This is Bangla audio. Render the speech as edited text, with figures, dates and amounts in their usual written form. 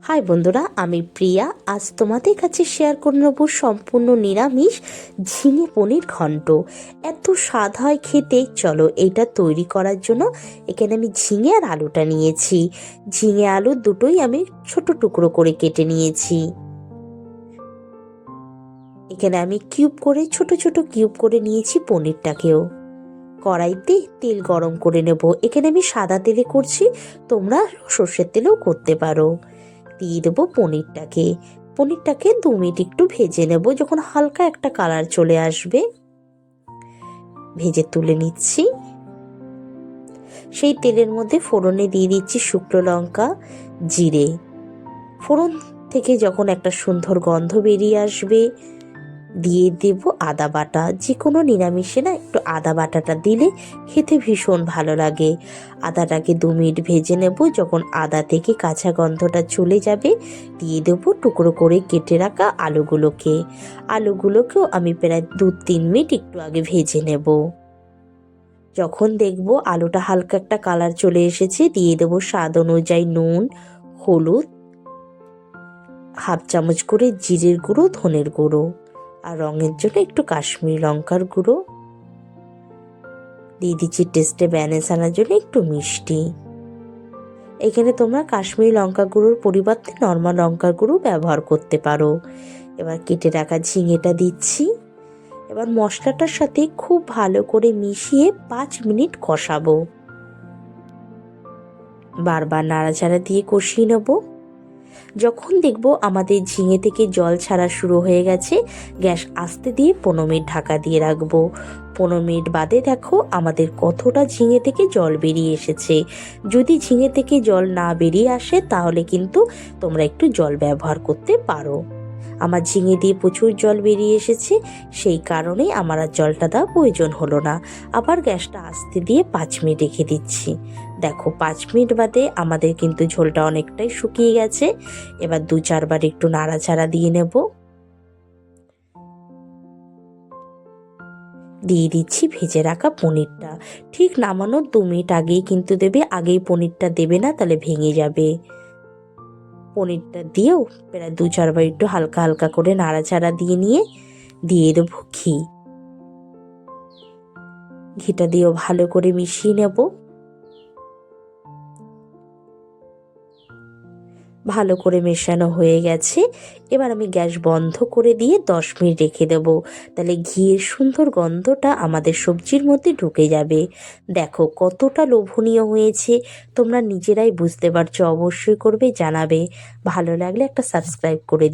হাই বন্ধুরা, আমি প্রিয়া। আজ তোমাদের কাছে শেয়ার করে নেব সম্পূর্ণ নিরামিষ ঝিঙে পনির ঘন্ট। এত স্বাদ হয় খেতে। চলো এটা তৈরি করার জন্য এখানে আমি ঝিঙে আর আলুটা নিয়েছি। ঝিঙে আলু দুটোই আমি ছোট টুকরো করে কেটে নিয়েছি। এখানে আমি ছোট ছোট কিউব করে নিয়েছি পনিরটাকেও। কড়াইতে তেল গরম করে নেব। এখানে আমি সাদা তেলে করছি, তোমরা সর্ষের তেলেও করতে পারো। দিয়ে দেবো পনিরটাকে 2 মিনিট একটু ভেজে নেব। যখন হালকা একটা কালার চলে আসবে ভেজে তুলে নিচ্ছি। সেই তেলের মধ্যে ফোড়নে দিয়ে দিচ্ছি শুকনো লঙ্কা, জিরে। ফোড়ন থেকে যখন একটা সুন্দর গন্ধ বেরিয়ে আসবে দিয়ে দেব আদা বাটা। যে কোনো নিরামিষে না একটু আদা বাটাটা দিলে খেতে ভীষণ ভালো লাগে। আদাটাকে 2 মিনিট ভেজে নেব। যখন আদা থেকে কাঁচা গন্ধটা চলে যাবে দিয়ে দেবো টুকরো করে কেটে রাখা আলুগুলোকেও আমি প্রায় 2-3 মিনিট একটু আগে ভেজে নেব। যখন দেখব আলুটা হালকা একটা কালার চলে এসেছে দিয়ে দেবো স্বাদ অনুযায়ী নুন, হলুদ, হাফ চামচ করে জিরের গুঁড়ো, ধনের গুঁড়ো আর রঙের জন্য একটু কাশ্মীরি লঙ্কার গুঁড়ো দিয়ে দিচ্ছি। টেস্টে ব্যালেন্স আনার জন্য একটু মিষ্টি। এখানে তোমরা কাশ্মীরি লঙ্কা গুঁড়োর পরিবর্তে নর্মাল লঙ্কার গুঁড়ো ব্যবহার করতে পারো। এবার কেটে রাখা ঝিঙেটা দিচ্ছি। এবার মশলাটার সাথে খুব ভালো করে মিশিয়ে 5 মিনিট কষাবো। বারবার নাড়াচাড়া দিয়ে কষিয়ে নেব। যখন দেখব আমাদের ঝিঙে থেকে জল ছাড়া শুরু হয়ে গেছে গ্যাস আস্তে দিয়ে 15 মিনিট ঢাকা দিয়ে রাখবো। 15 মিনিট বাদে দেখো আমাদের কতটা ঝিঙে থেকে জল বেরিয়ে এসেছে। যদি ঝিঙে থেকে জল না বেরিয়ে আসে তাহলে কিন্তু তোমরা একটু জল ব্যবহার করতে পারো। আমার ঝিঙে দিয়ে প্রচুর জল বেরিয়ে এসেছে, সেই কারণেই আমার আর জলটা দেওয়ার প্রয়োজন হলো না। আবার গ্যাসটা আস্তে দিয়ে 5 মিনিট রেখে দিচ্ছি। দেখো 5 মিনিট বাদে আমাদের কিন্তু ঝোলটা অনেকটাই শুকিয়ে গেছে। এবার 2-4 বার একটু নাড়াচাড়া দিয়ে নেব। দিয়ে দিচ্ছি ভেজে রাখা পনিরটা। ঠিক নামানোর 2 মিনিট আগেই কিন্তু দেবে, আগেই পনিরটা দেবে না তাহলে ভেঙে যাবে। পনিরটা দিয়েও প্রায় 2-4 বার একটু হালকা হালকা করে নাড়াচাড়া দিয়ে নিয়ে দিয়ে দেবো ঘিটা দিয়েও ভালো করে মিশিয়ে নেব। ভালো করে মেশানো হয়ে গেছে। এবার আমি গ্যাস বন্ধ করে দিয়ে 10 মিনিট রেখে দেব। তাহলে ঘিয়ের সুন্দর গন্ধটা আমাদের সবজির মধ্যে ঢুকে যাবে। দেখো কতটা লোভনীয় হয়েছে, তোমরা নিজেরাই বুঝতে পারছো। অবশ্যই করবে, জানাবে। ভালো লাগলে একটা সাবস্ক্রাইব করে দিও।